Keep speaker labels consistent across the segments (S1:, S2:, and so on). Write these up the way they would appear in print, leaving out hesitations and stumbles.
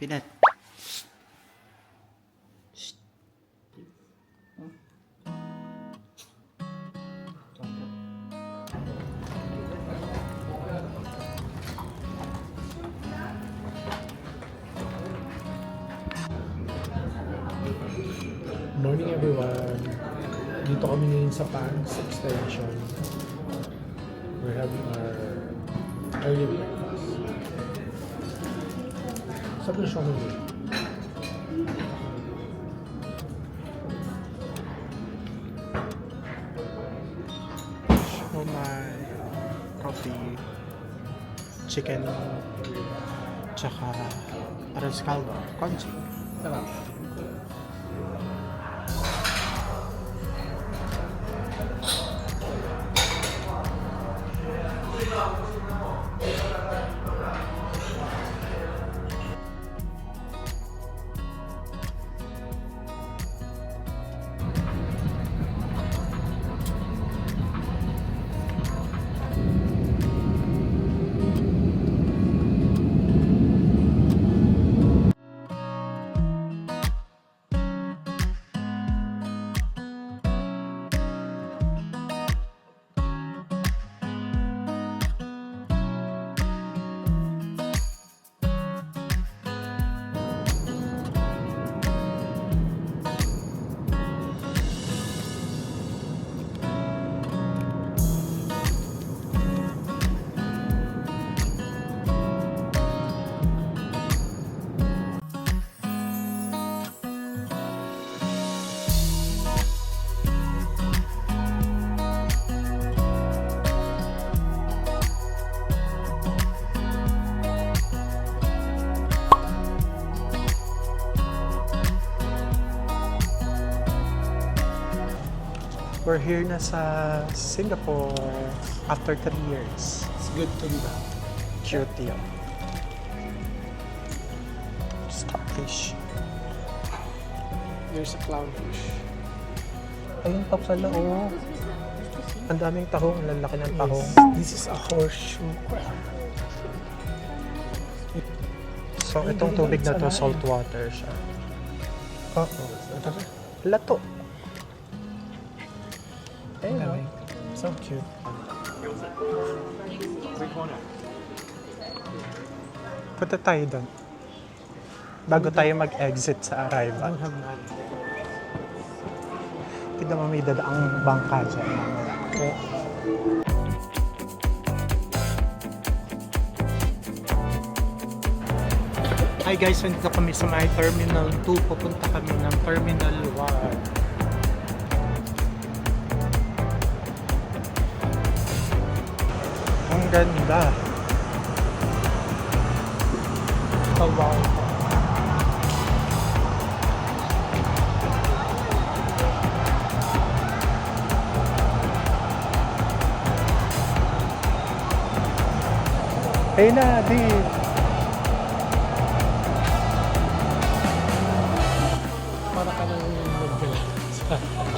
S1: Pinat.
S2: Morning everyone! Dito kami ngayon sa Pans Extension. We're having our early breakfast. Sabi na siya mo
S3: Siomai, coffee, chicken, tsaka arroz caldo, congee.
S2: Sarap.
S3: We're here na sa Singapore after 3 years.
S2: It's good to be back.
S3: Cute yun. Stockfish.
S2: There's a clownfish.
S3: Ayun pa pala, oh. Ang daming tahong, ang lalaki ng tahong.
S2: This is a horseshoe crab.
S3: So, itong tubig na to, salt water siya. Oo. Lato. Ayun, oh. So cute. Punta tayo doon. Bago tayo mag-exit sa arrival. Tignan mo, may dadaang bangka dyan. Okay. Hi guys, nandito kami sa my Terminal 2. Pupunta kami ng Terminal 1. Ang ganda. Oh, wow. Hey na, di.
S2: Para ka nang nagdala.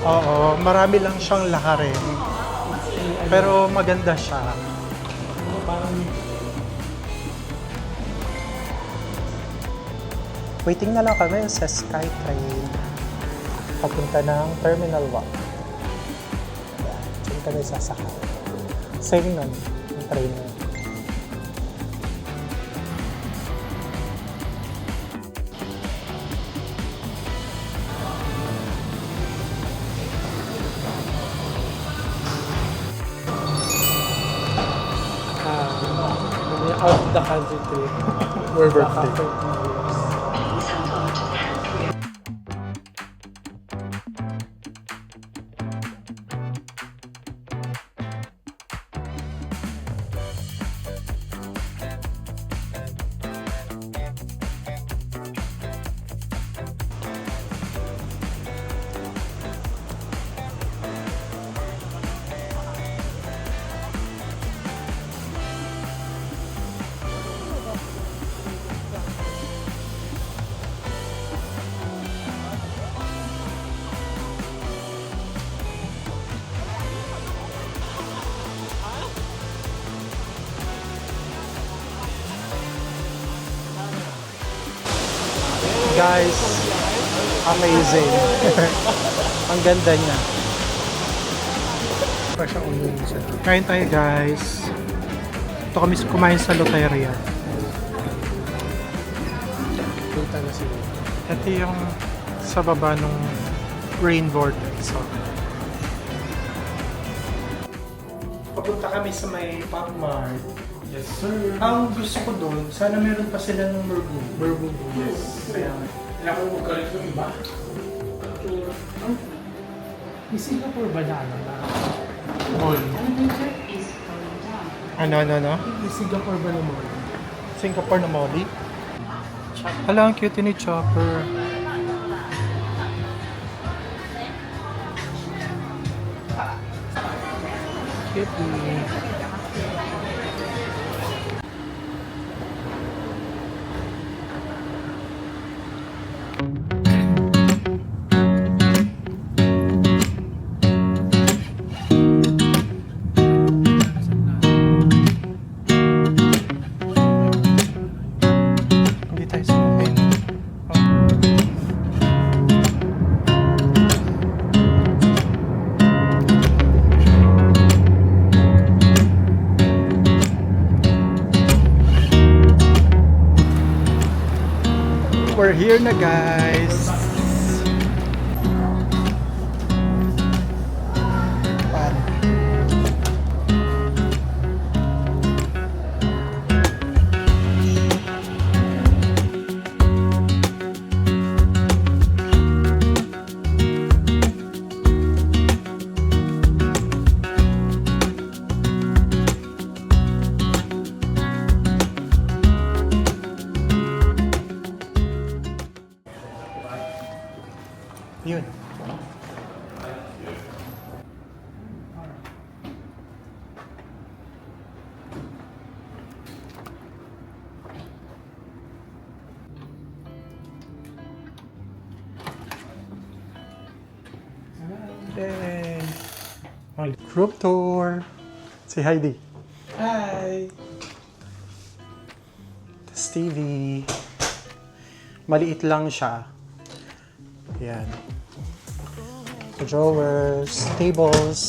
S3: Oo, marami lang siyang laharin. Pero maganda siya.
S2: Parang
S3: Waiting na lang kami sa SkyTrain. Papunta ng Terminal 1. Diyan kami sasakay. Sailing nun, yung train na yun.
S2: out of the country trip.
S3: We're
S2: Back
S3: birthday.
S2: after 2 years.
S3: Guys, amazing. Ang ganda niya.
S2: Pa siya ulo sa
S3: Kain tayo guys. Ito kami kumain sa Loteria.
S2: punta na sila.
S3: Ito yung sa baba nung rain vortex. So, papunta kami sa may Pop Mart.
S2: Yes, sir.
S3: Ang gusto ko doon, sana meron pa sila ng Burgundy.
S2: Yes.
S3: Kaya,
S2: Kaya kung magkalit yung iba. May Singapore ba na ano na mall?
S3: ano?
S2: May Singapore ba na mall?
S3: Singapore na Molly? Hala, ang cute ni Chopper. Cute. Hindi tayo sumakay na. We're here na guys. Pan. Yun. Yay! Group tour. Si Heidi.
S2: Hi!
S3: Tas TV. Maliit lang siya. Yan. Drawers, tables,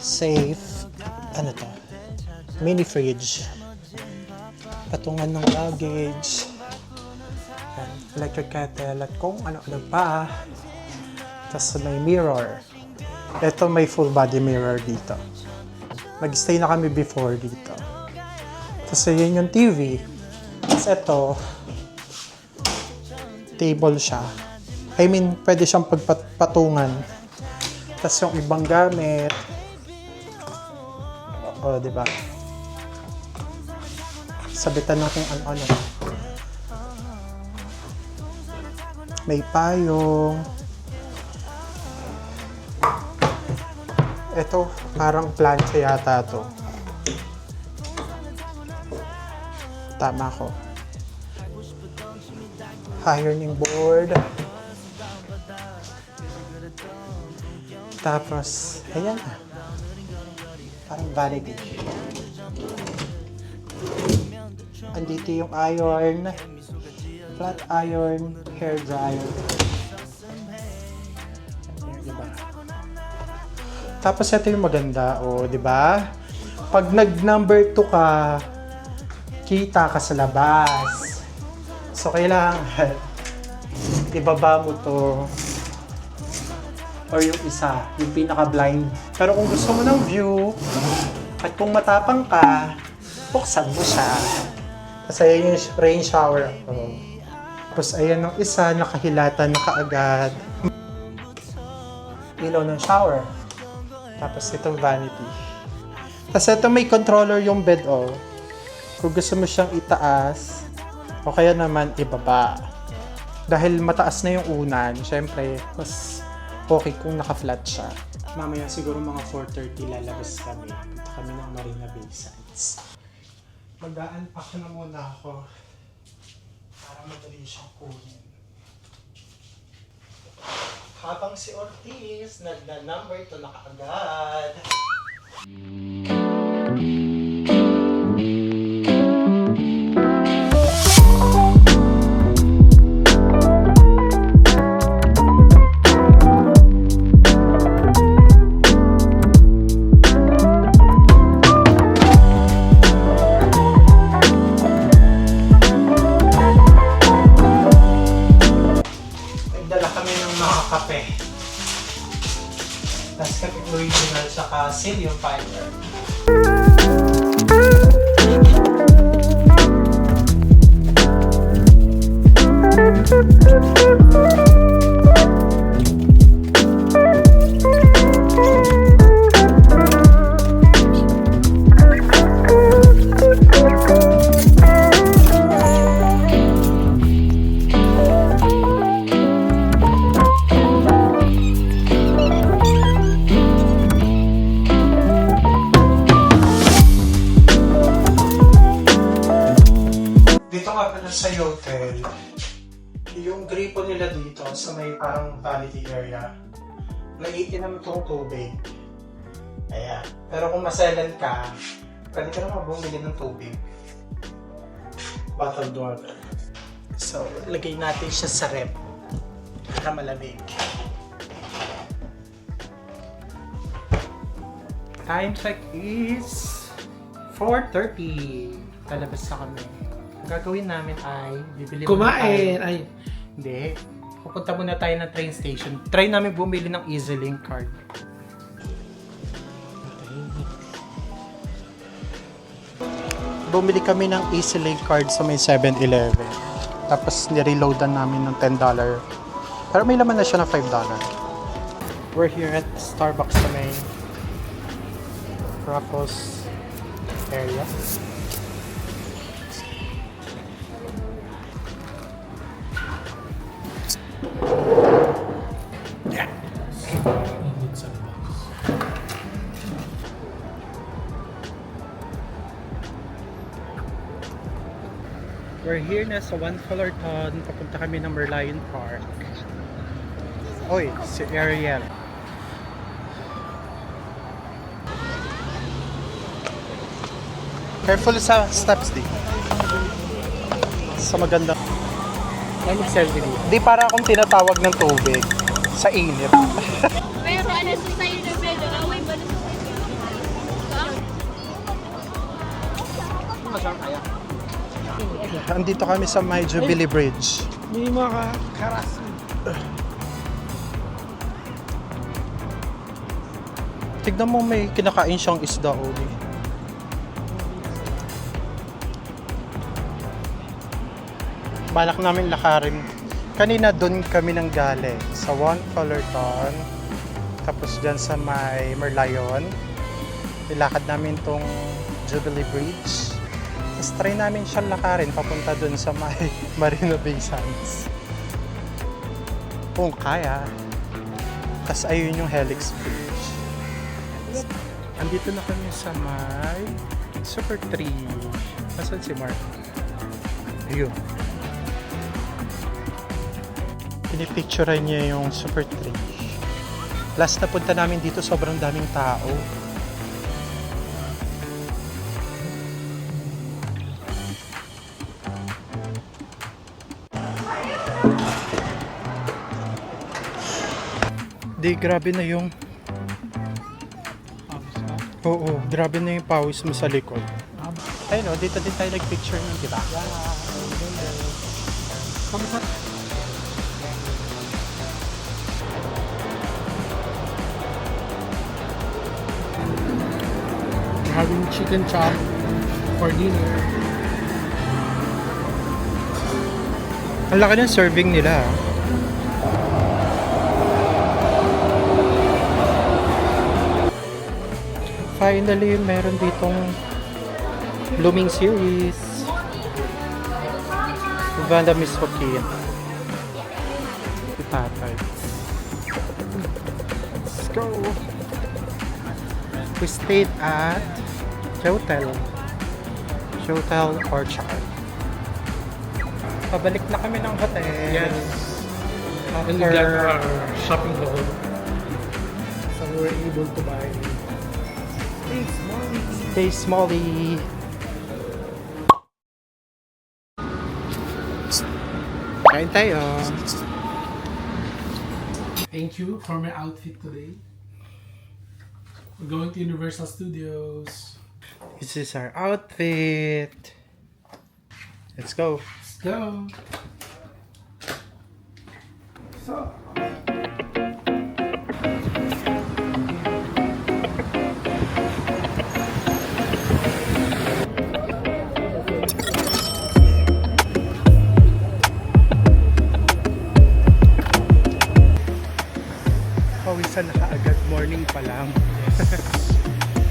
S3: safe, ano to? Mini fridge. Patungan ng luggage. Yan. Electric kettle at kung ano-ano pa. Tapos may mirror. Ito may full body mirror dito. Nag-stay na kami before dito. Tapos yun yung TV. Tapos ito, table siya. I mean, pwede siyang pagpatungan. Tapos yung ibang gamit. O, di ba? Sabitan ng kung ano-ano. May payong. Ito, parang plancha yata to. Tama ko. Ironing board. Tapos, ayan na. Parang vanity. Andito yung iron. Flat iron, hair dryer. Diba? Tapos ito yung maganda, di ba? Pag nag-number 2 ka, kita ka sa labas. So, kailangan ibaba mo to or yung isa, yung pinaka-blind. Pero kung gusto mo ng view at kung matapang ka, buksan mo siya. Kasi ayan yung rain shower. Tapos ayan yung isa, nakahilatan na kaagad. Ilaw ng shower. Tapos itong vanity. Tapos ito may controller yung bed, Kung gusto mo siyang itaas, o kaya naman ibaba. Dahil mataas na yung unan, syempre, mas okay kung naka-flat siya. Mamaya siguro mga 4:30 lalabas kami. Punta kami ng Marina Bay Sands. Mag-unpack na muna ako para madali siyang kunin. Habang si Ortiz, nagna-number to na kaagad. saka Cilium Fiber. Dito nga pala sa hotel, yung gripo nila dito sa may parang vanity area, naiinom itong tubig. Ayan. Pero kung maselan ka, pwede ka naman bumili ng tubig. Bottled water. So, lagay natin siya sa rep para malamig. Time check is 4:30. Lalabas na kami. Ang gagawin namin ay bibili muna
S2: Kumain!
S3: tayo.
S2: Ay,
S3: Hindi. Pupunta muna tayo ng train station. Try namin bumili ng EasyLink card. Bumili kami ng EasyLink card sa may 7-Eleven. Tapos nireloadan namin ng $10. Pero may laman na siya ng $5. We're here at Starbucks sa may Raffles area.
S2: init sa box.
S3: We're here na sa One Fullerton. Papunta kami ng Merlion Park. Oy, si Ariel. Careful sa steps di. Sa maganda. Ay, mag-selfie di. Di para akong tinatawag ng tubig. Sa init.
S1: Pero ano sa sa'yo na bedo? Away ba na sa sa'yo?
S3: Andito kami sa May Jubilee Bridge.
S2: May mga karas.
S3: Tignan mo, may kinakain siyang isda, Oli. Balak namin lakarin. Kanina doon kami nang galing sa One Fullerton. Tapos dyan sa may Merlion. Nilakad namin tong Jubilee Bridge. Tapos try namin siyang lakarin papunta doon sa may Marina Bay Sands. Kung kaya. Tapos ayun yung Helix Bridge. Andito na kami sa may Super Tree. Nasaan si Mark? Ayun. Pinipicturean niya yung Super Tree. Last na punta namin dito, sobrang daming tao. Di, grabe na yung... Oo, grabe na yung pawis mo sa likod. Ayun o, dito din tayo nag-picture nun, di ba?
S2: Having chicken chop for dinner.
S3: Ang laki ng serving nila. Finally, meron ditong blooming series. Vanda Miss Joaquin. Si tatay. Let's go! We stayed at Hotel Orchard. Pabalik na kami ng hotel.
S2: Yes. And we got our shopping haul. So we were able to buy
S3: Stay Smalley. Kain tayo.
S2: Thank you for my outfit today. We're going to Universal Studios.
S3: This is our outfit. Let's go.
S2: Let's go. So,
S3: Minsan nakaagad morning pa lang.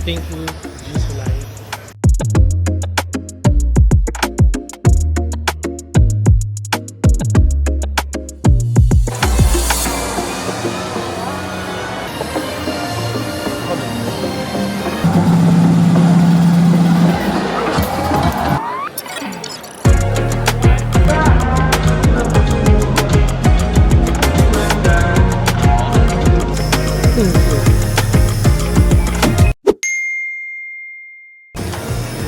S2: Thank you, Gisulay.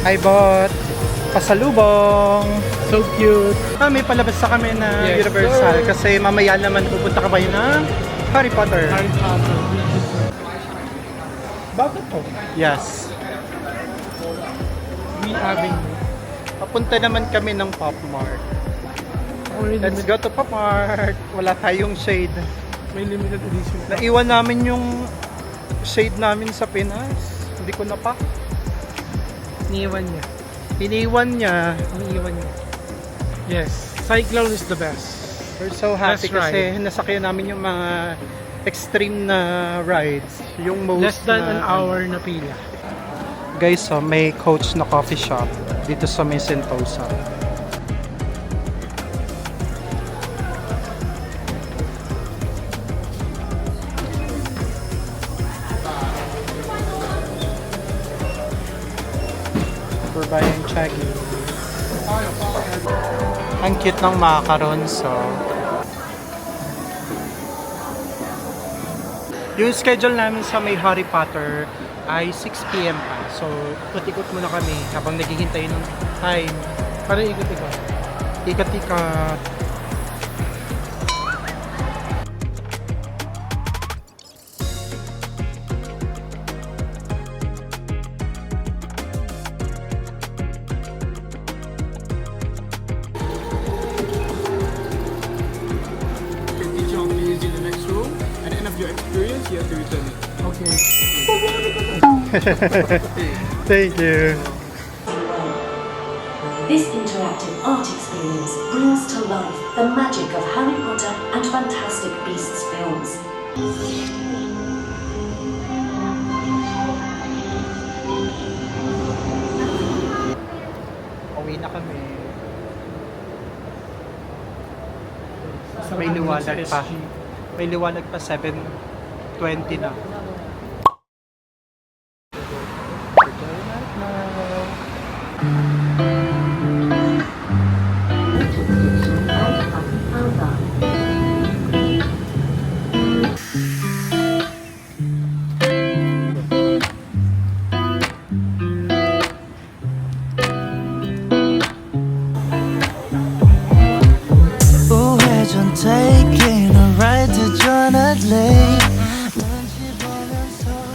S3: I bought pasalubong.
S2: So cute.
S3: May palabas na kami na
S2: Yes,
S3: Universal
S2: sir.
S3: kasi mamaya naman pupunta kami ng Harry Potter.
S2: Harry Potter.
S3: Bakit to? Yes.
S2: We having
S3: Papunta naman kami ng Pop Mart.
S2: only
S3: Let's go to Pop Mart. Wala tayong shade.
S2: may limited edition.
S3: Naiwan namin yung shade namin sa Pinas. Hindi ko na pa.
S2: Iniwan niya.
S3: Iniwan niya.
S2: Iniwan niya. Yes. Cyclone is the best.
S3: We're so happy
S2: Let's
S3: kasi nasakyan namin yung mga extreme na rides. Yung most
S2: Less than
S3: na,
S2: an hour na pila.
S3: Guys, may Coach na coffee shop dito sa may Sentosa. We're buying Chaggy. Ang cute ng macarons, so. Yung schedule namin sa may Harry Potter ay 6 PM pa. So, ikot-ikot muna kami habang naghihintay ng time.
S2: Para ikot-ikot.
S3: Ikat-ikat.
S4: Teacher will be using the next room. At the end of your experience, you have to return it.
S2: Okay.
S3: Thank you.
S5: This interactive art experience brings to life the magic of Harry Potter and Fantastic Beasts films.
S3: Uwi na kami. May liwanag pa. May liwanag pa 7:20 na.
S6: 우회전 taking a ride to Jonah Lake.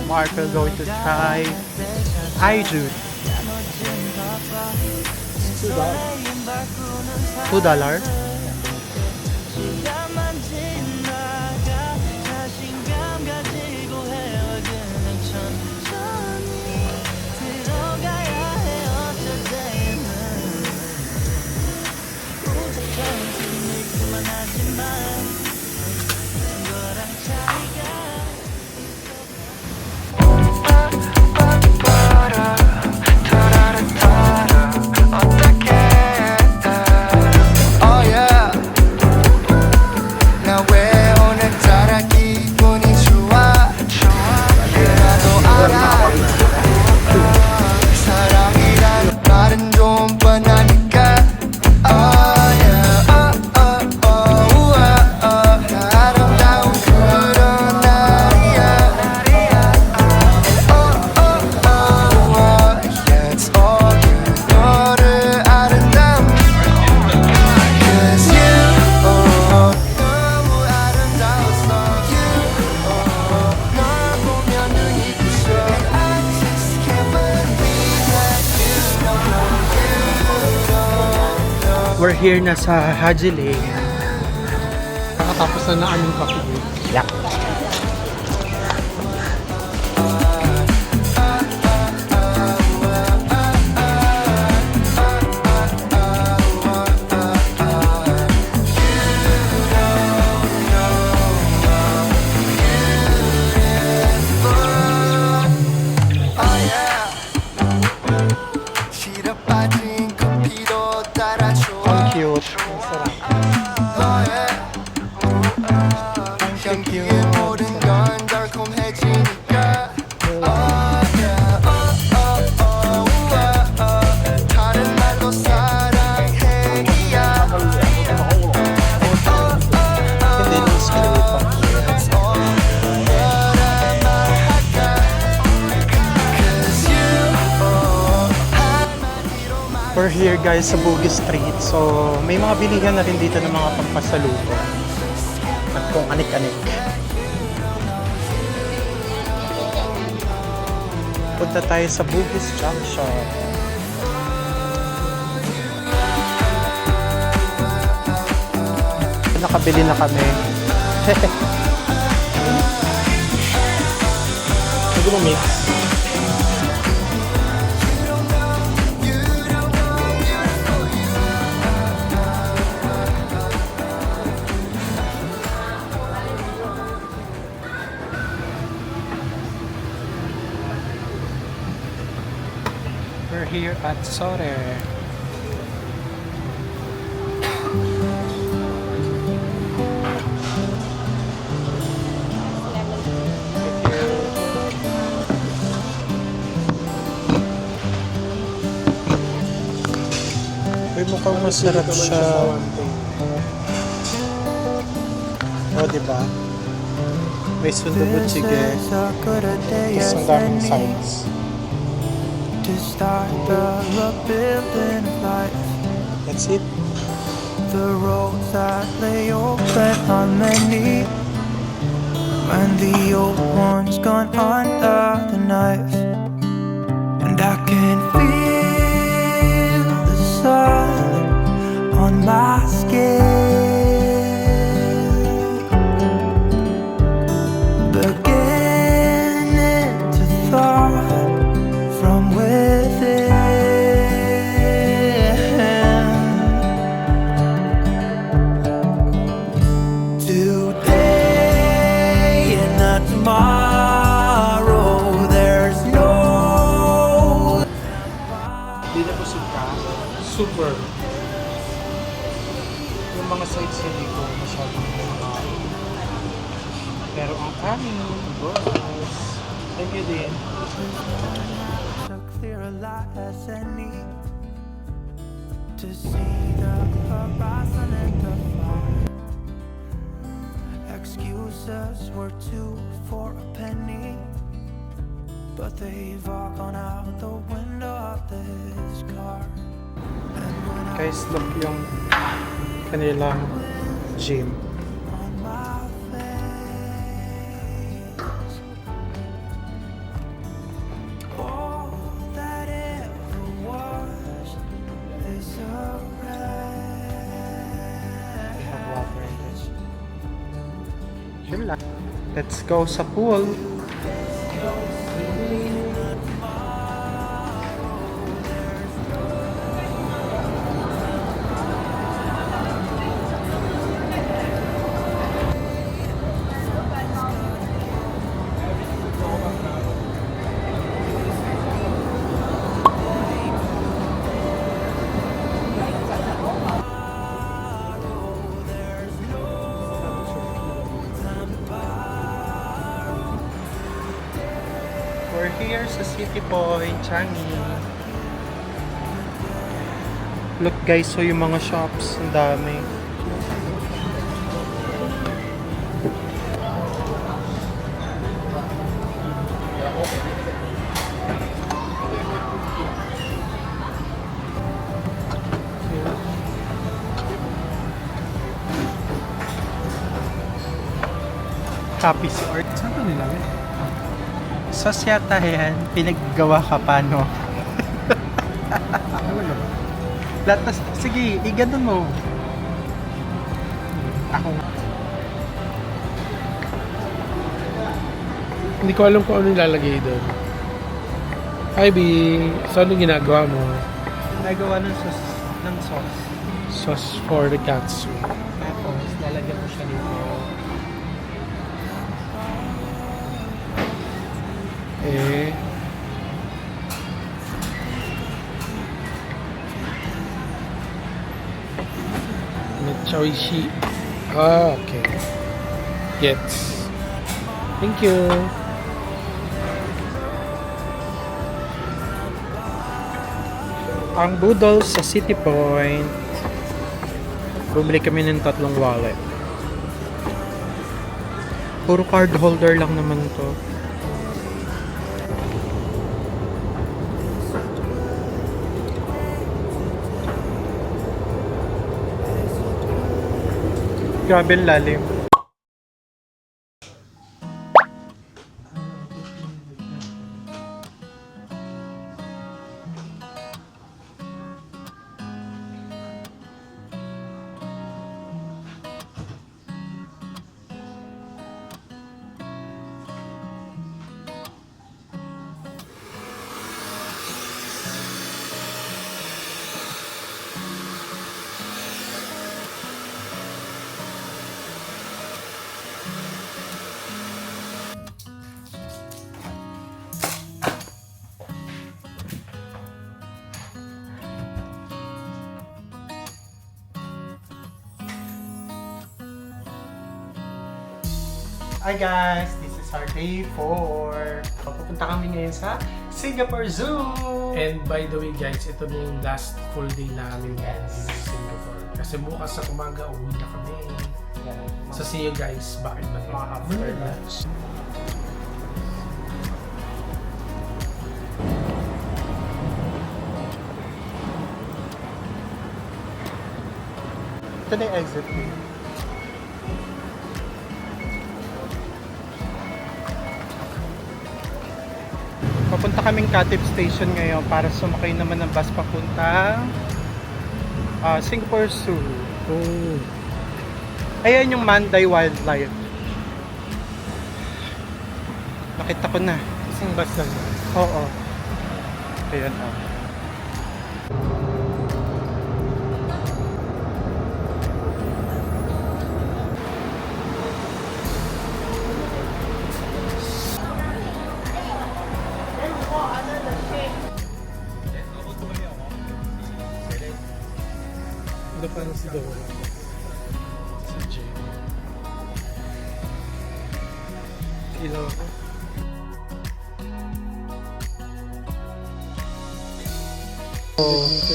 S3: Mark will going to try iJuice. $2.
S6: Oh yeah. 나 왜 오늘따라 기분이 좋아? 그래도 알아. 사랑이란 말은 좀 뻔하니까. Oh yeah. 아름다운 그런 날이야. It's all you. 너를 아름다운. Cause you, 너무 아름다웠어. You, 널 보면 눈이 부셔. I just can't believe that you don't know.
S3: We're here na sa Haji Lake. Kakatapos na aming coffee break. Yeah. Ang cute. Ang sarap.
S6: 향기의 모든 건 달콤해지니까 다른 말로 사랑해야
S3: Hindi yung skin pa. We're here guys sa Bugis Street. So, may mga bilihan na rin dito ng mga pampasaluto. At kung anik-anik. Punta tayo sa Bugis Junction. Nakabili na kami. Siguro mix. We're here at Sore. Uy, mukhang masarap siya. O, diba? May sundubutsige. Tapos ang daming sides.
S6: To start the rebuilding of life.
S3: That's it.
S6: The roads that lay open are many, and the old one's gone under the knife. And I can feel the sun on my skin, beginning to thaw from within. Today and not tomorrow, there's no.
S3: Hindi na busog ka. Super. Yung mga sides hindi ko masyadong kumakain. Pero ang kanin, boss. Thank you din.
S6: So clear a light as any to see the horizon and the fire. Excuses were two for a penny, but they've all gone out the window of this car. And when I
S3: Guys, look yung kanilang gym.
S6: on my face, all that ever was is a
S3: They have water in this. Gym lang. Let's go sa pool. We're here sa City Point, Changi. Look guys, so yung mga shops, ang dami. Happy si Art.
S2: Saan pa nila?
S3: Sos yata yan. Pinaggawa ka pa, no?
S2: Talaga ba?
S3: Latas, sige, iganon mo. Ako nga.
S2: Hindi ko alam kung ano nilalagay doon. Ivy, so ano ginagawa mo?
S3: Nagawa ng sauce.
S2: Sauce for the katsu.
S3: Tapos, lalagyan mo siya dito.
S2: Eh,
S3: Mitsubishi. Ah, okay. Yes. Thank you. Ang Boodles sa City Point. Bumili kami ng 3 wallet. Puro card holder lang naman to. Grabe ang lalim. Hi guys! This is our day 4. Papupunta kami ngayon sa Singapore Zoo!
S2: And by the way guys, ito na yung last full day namin guys sa Singapore. Kasi bukas sa umaga, uwi na kami. So see you guys back in
S3: Mga after lunch. Ito na yung exit fee. Papunta kaming Katip Station ngayon para sumakay naman ng bus papunta Singapore Zoo. Oh. Ayan yung Manday Wildlife. Nakita ko na.
S2: Isang bus lang.
S3: Oo. Ayan o.
S2: Ano pa na si Dora? Si Jay. Ilaw ako.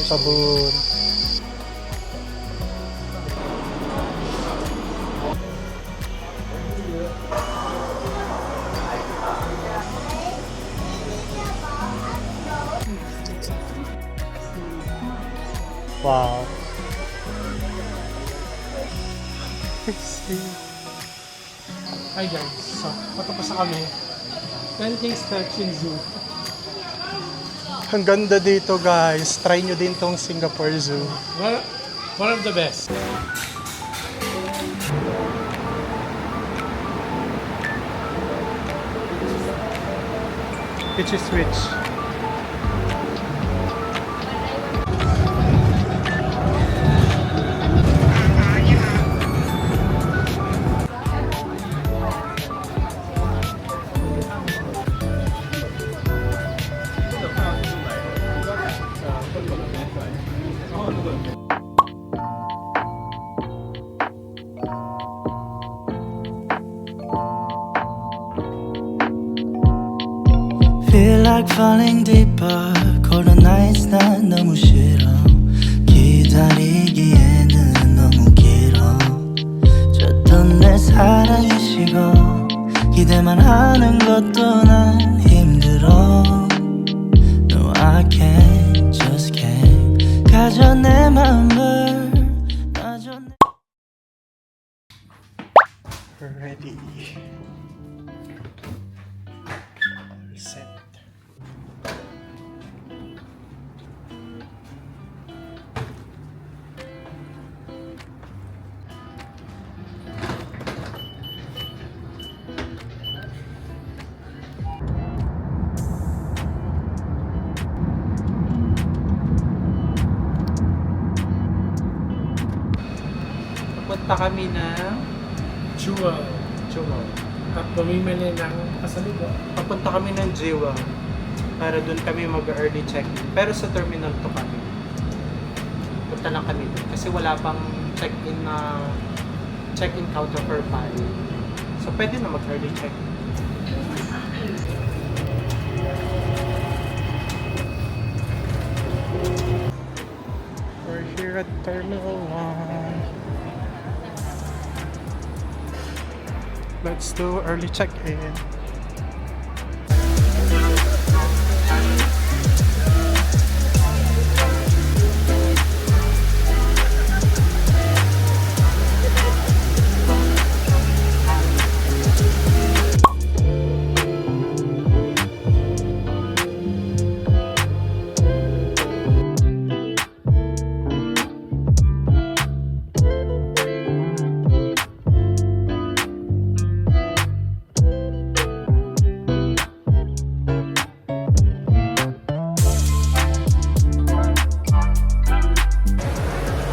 S3: Sabon. Wow.
S2: Hi guys, so patapos na kami. 10 things touching zoo.
S3: Ang ganda dito guys. Try nyo din tong Singapore Zoo.
S2: One of the best.
S3: Which is which?
S6: Feel like falling deeper. Cold nights 난 너무 싫어. 기다리기에는 너무 길어. 줬던 내 사랑이 식어. 기대만 하는 것도 난 힘들어. No, I can't, just can't. 가져 내 맘을. 놔줘 내
S3: Ready. All set. Papunta kami ng
S2: Jewel.
S3: Jewel.
S2: At bumimili ng kasaligo.
S3: Papunta kami ng Jewel para doon kami mag-early check-in. Pero sa terminal to kami. Punta pumunta lang kami doon kasi wala pang check-in na check-in counter per file. So pwede na mag-early check-in. We're here at Terminal 1. Let's do early check-in.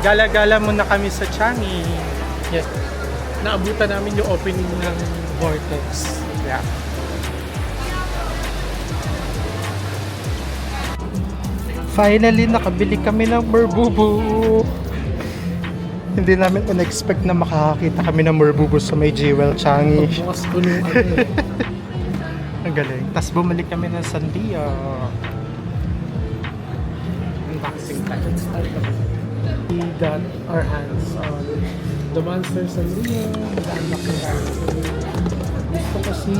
S3: Gala-gala muna kami sa Changi.
S2: Yes. Naabutan namin yung opening ng Vortex.
S3: Yeah. Finally, nakabili kami ng Merbubu. Hindi namin in-expect na makakakita kami ng Merbubu sa may Jewel Changi.
S2: Bukas ko nung ano.
S3: Ang galing. Tapos bumalik kami ng Sandia. Unboxing tayo.
S2: We got our hands on the Monsters and Rio. Nag-unbox ng hands. Gusto ko si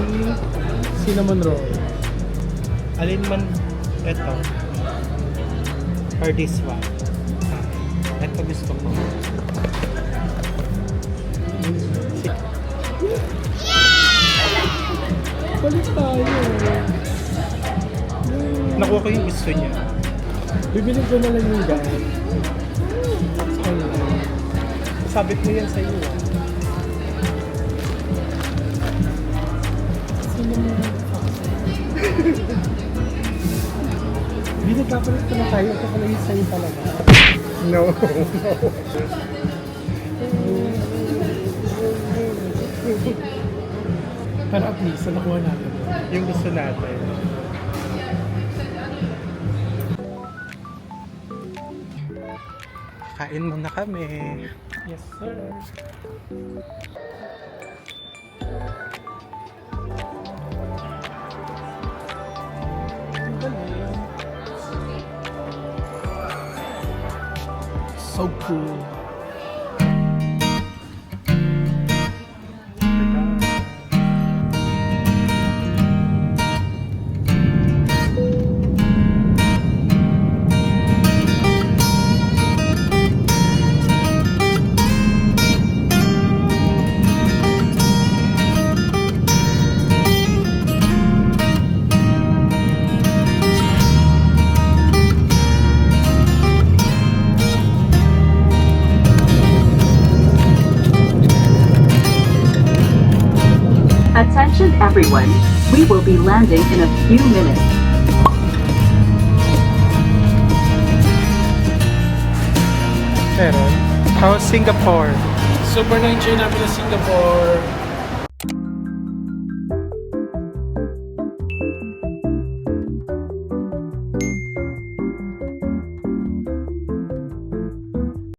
S2: Cinnamon Roll.
S3: Alin man ito? Or this one? Ito gusto ko.
S2: Balik tayo.
S3: Nakuha ko yung gusto niya.
S2: Bibili ko na lang yung guy.
S3: Sabit mo yan sa iyo.
S2: Hindi nagkapalit ko na tayo. Ito pala yung sa'yo talaga.
S3: No.
S2: Pero at least, nakuha natin.
S3: Yung gusto natin. Kain muna kami.
S2: Yes, sir. So cool.
S7: Attention everyone, we will be landing in a few minutes.
S3: Pero, how's Singapore?
S2: Super na-enjoy namin sa Singapore.